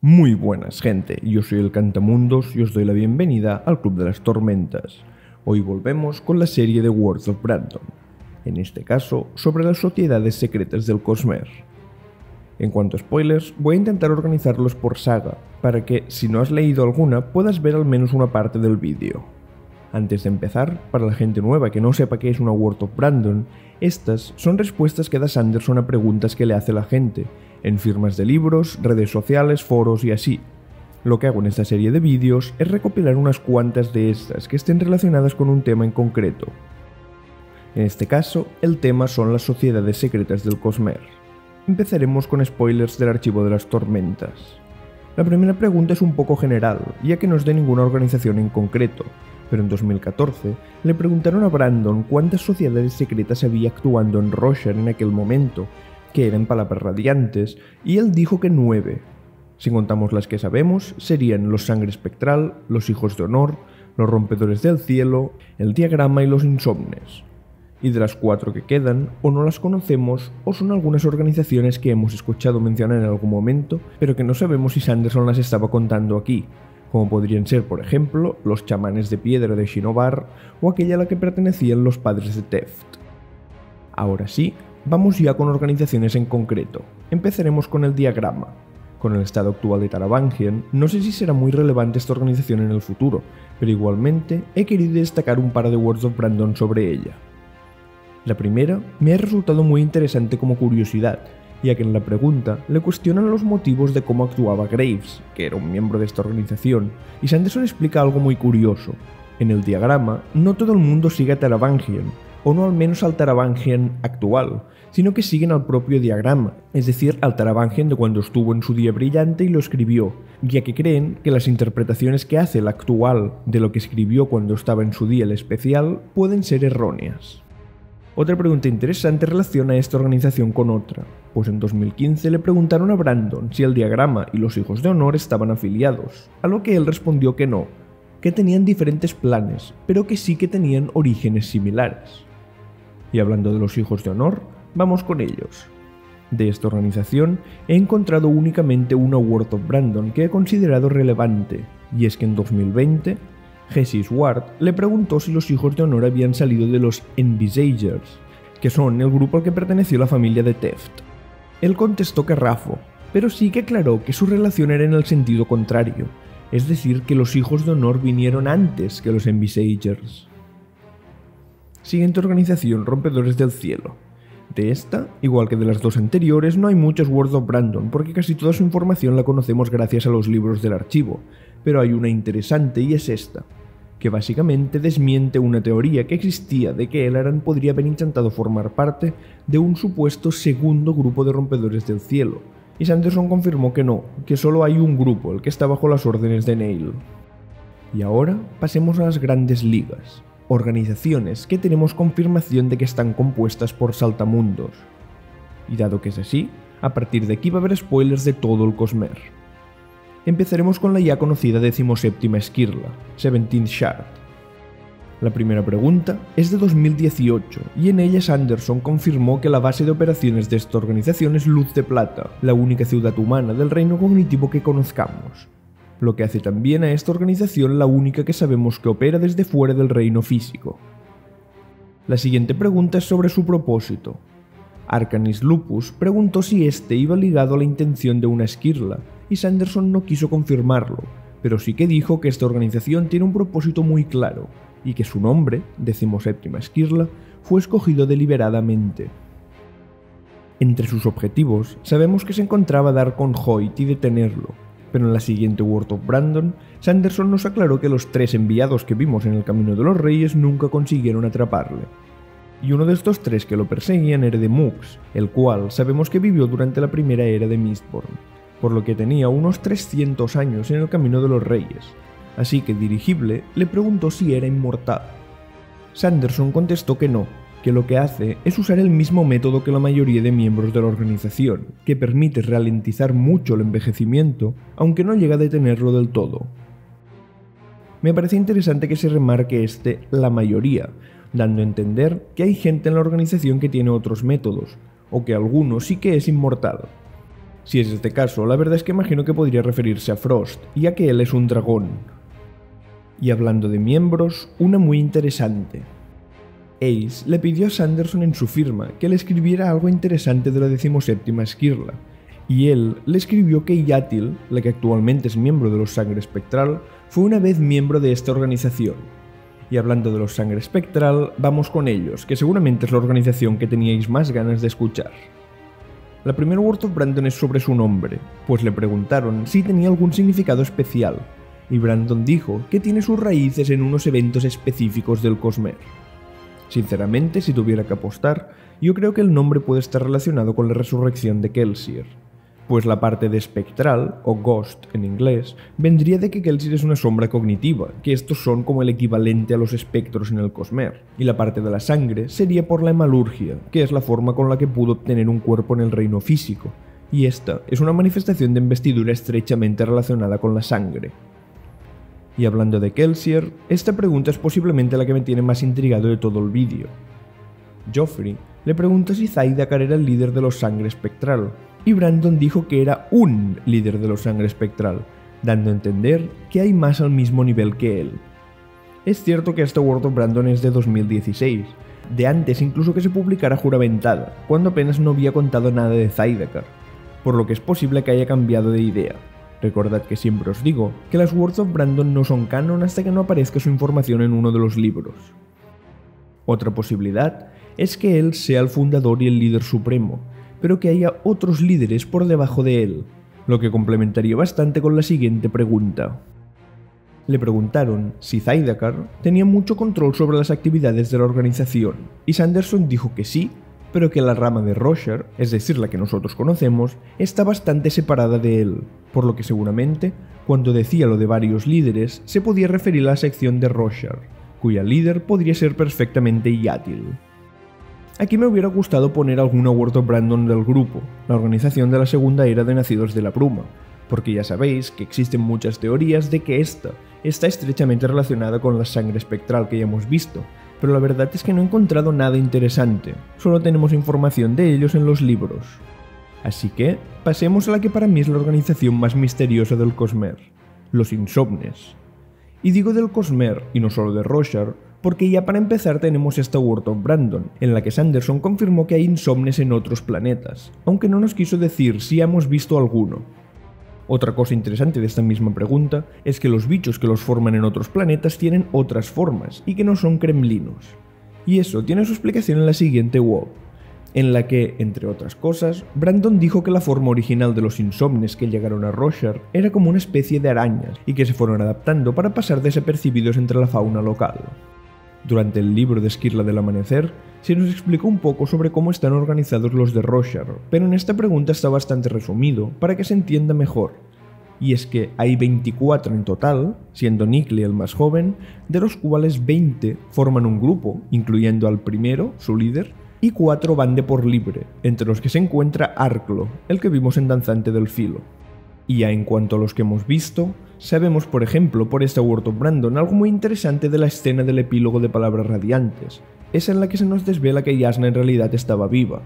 Muy buenas, gente, yo soy el Cantamundos y os doy la bienvenida al Club de las Tormentas. Hoy volvemos con la serie de Words of Brandon, en este caso sobre las sociedades secretas del Cosmere. En cuanto a spoilers, voy a intentar organizarlos por saga, para que, si no has leído alguna, puedas ver al menos una parte del vídeo. Antes de empezar, para la gente nueva que no sepa qué es una Word of Brandon, estas son respuestas que da Sanderson a preguntas que le hace la gente, en firmas de libros, redes sociales, foros y así. Lo que hago en esta serie de vídeos es recopilar unas cuantas de estas que estén relacionadas con un tema en concreto. En este caso, el tema son las sociedades secretas del Cosmere. Empezaremos con spoilers del Archivo de las Tormentas. La primera pregunta es un poco general, ya que no es de ninguna organización en concreto, pero en 2014 le preguntaron a Brandon cuántas sociedades secretas había actuando en Roshar en aquel momento, que eran palabras radiantes, y él dijo que 9. Si contamos las que sabemos, serían los Sangre Espectral, los Hijos de Honor, los Rompedores del Cielo, el Diagrama y los Insomnes. Y de las 4 que quedan, o no las conocemos, o son algunas organizaciones que hemos escuchado mencionar en algún momento, pero que no sabemos si Sanderson las estaba contando aquí, como podrían ser, por ejemplo, los Chamanes de Piedra de Shinobar, o aquella a la que pertenecían los Padres de Teft. Ahora sí, vamos ya con organizaciones en concreto. Empezaremos con el Diagrama. Con el estado actual de Taravangian, no sé si será muy relevante esta organización en el futuro, pero igualmente he querido destacar un par de Words of Brandon sobre ella. La primera me ha resultado muy interesante como curiosidad, ya que en la pregunta le cuestionan los motivos de cómo actuaba Graves, que era un miembro de esta organización, y Sanderson explica algo muy curioso. En el diagrama, no todo el mundo sigue a Taravangian, o no al menos al Taravangian actual, sino que siguen al propio diagrama, es decir, al Taravangian de cuando estuvo en su día brillante y lo escribió, ya que creen que las interpretaciones que hace el actual de lo que escribió cuando estaba en su día el especial pueden ser erróneas. Otra pregunta interesante relaciona esta organización con otra, pues en 2015 le preguntaron a Brandon si el Diagrama y los Hijos de Honor estaban afiliados, a lo que él respondió que no, que tenían diferentes planes, pero que sí que tenían orígenes similares. Y hablando de los Hijos de Honor, vamos con ellos. De esta organización he encontrado únicamente una Word of Brandon que he considerado relevante, y es que en 2020, Jesse Swart le preguntó si los Hijos de Honor habían salido de los Envisagers, que son el grupo al que perteneció la familia de Teft. Él contestó que rafo, pero sí que aclaró que su relación era en el sentido contrario, es decir, que los Hijos de Honor vinieron antes que los Envisagers. Siguiente organización, Rompedores del Cielo. De esta, igual que de las dos anteriores, no hay muchos Words of Brandon, porque casi toda su información la conocemos gracias a los libros del archivo, pero hay una interesante y es esta, que básicamente desmiente una teoría que existía de que Ellaran podría haber intentado formar parte de un supuesto segundo grupo de Rompedores del Cielo, y Sanderson confirmó que no, que solo hay un grupo, el que está bajo las órdenes de Nale. Y ahora pasemos a las grandes ligas. Organizaciones que tenemos confirmación de que están compuestas por saltamundos. Y dado que es así, a partir de aquí va a haber spoilers de todo el Cosmere. Empezaremos con la ya conocida 17ª Skirla, 17th Shard. La primera pregunta es de 2018 y en ella Sanderson confirmó que la base de operaciones de esta organización es Luz de Plata, la única ciudad humana del reino cognitivo que conozcamos, lo que hace también a esta organización la única que sabemos que opera desde fuera del reino físico. La siguiente pregunta es sobre su propósito. Arcanis Lupus preguntó si este iba ligado a la intención de una Skirla, y Sanderson no quiso confirmarlo, pero sí que dijo que esta organización tiene un propósito muy claro, y que su nombre, 17ª Skirla, fue escogido deliberadamente. Entre sus objetivos, sabemos que se encontraba dar con Hoyt y detenerlo, pero en la siguiente Word of Brandon, Sanderson nos aclaró que los 3 enviados que vimos en el Camino de los Reyes nunca consiguieron atraparle. Y uno de estos 3 que lo perseguían era de Mux, el cual sabemos que vivió durante la primera era de Mistborn, por lo que tenía unos 300 años en el Camino de los Reyes, así que Dirigible le preguntó si era inmortal. Sanderson contestó que no, que lo que hace es usar el mismo método que la mayoría de miembros de la organización, que permite ralentizar mucho el envejecimiento, aunque no llega a detenerlo del todo. Me parece interesante que se remarque la mayoría, dando a entender que hay gente en la organización que tiene otros métodos, o que alguno sí que es inmortal. Si es este caso, la verdad es que imagino que podría referirse a Frost, ya que él es un dragón. Y hablando de miembros, una muy interesante. Ace le pidió a Sanderson en su firma que le escribiera algo interesante de la 17ª Esquirla, y él le escribió que Yatil, la que actualmente es miembro de los Sangre Espectral, fue una vez miembro de esta organización. Y hablando de los Sangre Espectral, vamos con ellos, que seguramente es la organización que teníais más ganas de escuchar. La primera Word of Brandon es sobre su nombre, pues le preguntaron si tenía algún significado especial, y Brandon dijo que tiene sus raíces en unos eventos específicos del Cosmere. Sinceramente, si tuviera que apostar, yo creo que el nombre puede estar relacionado con la resurrección de Kelsier, pues la parte de espectral, o ghost en inglés, vendría de que Kelsier es una sombra cognitiva, que estos son como el equivalente a los espectros en el Cosmere, y la parte de la sangre sería por la hemalurgia, que es la forma con la que pudo obtener un cuerpo en el reino físico, y esta es una manifestación de investidura estrechamente relacionada con la sangre. Y hablando de Kelsier, esta pregunta es posiblemente la que me tiene más intrigado de todo el vídeo. Joffrey le pregunta si Thaidakar era el líder de los Sangre Espectral, y Brandon dijo que era un líder de los Sangre Espectral, dando a entender que hay más al mismo nivel que él. Es cierto que esta Word of Brandon es de 2016, de antes incluso que se publicara juramentada, cuando apenas no había contado nada de Thaidakar, por lo que es posible que haya cambiado de idea. Recordad que siempre os digo que las Words of Brandon no son canon hasta que no aparezca su información en uno de los libros. Otra posibilidad es que él sea el fundador y el líder supremo, pero que haya otros líderes por debajo de él, lo que complementaría bastante con la siguiente pregunta. Le preguntaron si Thaidakar tenía mucho control sobre las actividades de la organización, y Sanderson dijo que sí, pero que la rama de Roshar, es decir, la que nosotros conocemos, está bastante separada de él, por lo que seguramente, cuando decía lo de varios líderes, se podía referir a la sección de Roshar, cuya líder podría ser perfectamente Yatil. Aquí me hubiera gustado poner alguna Word of Brandon del grupo, la organización de la segunda era de Nacidos de la Bruma, porque ya sabéis que existen muchas teorías de que esta está estrechamente relacionada con la sangre espectral que ya hemos visto, pero la verdad es que no he encontrado nada interesante, solo tenemos información de ellos en los libros. Así que, pasemos a la que para mí es la organización más misteriosa del Cosmere, los Insomnes. Y digo del Cosmere, y no solo de Roshar, porque ya para empezar tenemos esta Word of Brandon, en la que Sanderson confirmó que hay Insomnes en otros planetas, aunque no nos quiso decir si hemos visto alguno. Otra cosa interesante de esta misma pregunta es que los bichos que los forman en otros planetas tienen otras formas y que no son kremlinos. Y eso tiene su explicación en la siguiente WoW, en la que, entre otras cosas, Brandon dijo que la forma original de los Insomnes que llegaron a Roshar era como una especie de arañas y que se fueron adaptando para pasar desapercibidos entre la fauna local. Durante el libro de Esquirla del Amanecer, se nos explicó un poco sobre cómo están organizados los de Roshar, pero en esta pregunta está bastante resumido para que se entienda mejor. Y es que hay 24 en total, siendo Nickley el más joven, de los cuales 20 forman un grupo, incluyendo al primero, su líder, y 4 van de por libre, entre los que se encuentra Arklo, el que vimos en Danzante del Filo. Y ya en cuanto a los que hemos visto, sabemos por ejemplo por esta Word of Brandon algo muy interesante de la escena del epílogo de Palabras Radiantes, esa en la que se nos desvela que Jasnah en realidad estaba viva.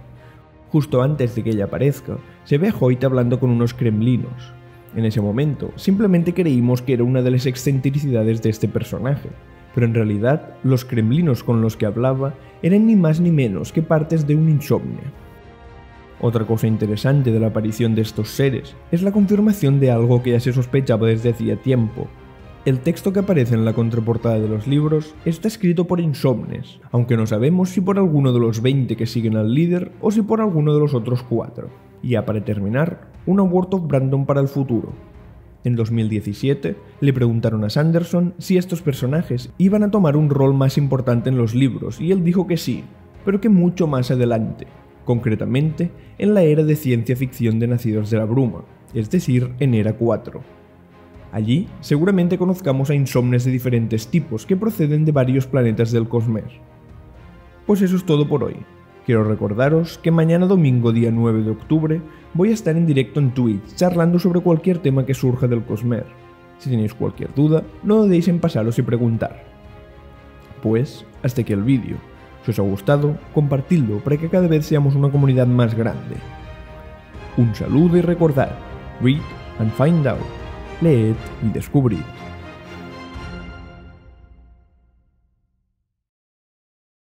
Justo antes de que ella aparezca, se ve a Hoyt hablando con unos kremlinos. En ese momento, simplemente creímos que era una de las excentricidades de este personaje, pero en realidad los kremlinos con los que hablaba eran ni más ni menos que partes de un insomne. Otra cosa interesante de la aparición de estos seres es la confirmación de algo que ya se sospechaba desde hacía tiempo. El texto que aparece en la contraportada de los libros está escrito por Insomnes, aunque no sabemos si por alguno de los 20 que siguen al líder o si por alguno de los otros 4. Y ya para terminar, una Word of Brandon para el futuro. En 2017 le preguntaron a Sanderson si estos personajes iban a tomar un rol más importante en los libros y él dijo que sí, pero que mucho más adelante. Concretamente en la era de ciencia ficción de Nacidos de la Bruma, es decir, en Era 4. Allí seguramente conozcamos a Insomnes de diferentes tipos que proceden de varios planetas del Cosmere. Pues eso es todo por hoy. Quiero recordaros que mañana domingo día 9 de octubre voy a estar en directo en Twitch charlando sobre cualquier tema que surja del Cosmere. Si tenéis cualquier duda, no dudéis en pasaros y preguntar. Pues hasta aquí el vídeo. Si os ha gustado, compartidlo para que cada vez seamos una comunidad más grande. Un saludo y recordad, read and find out, leed y descubrid.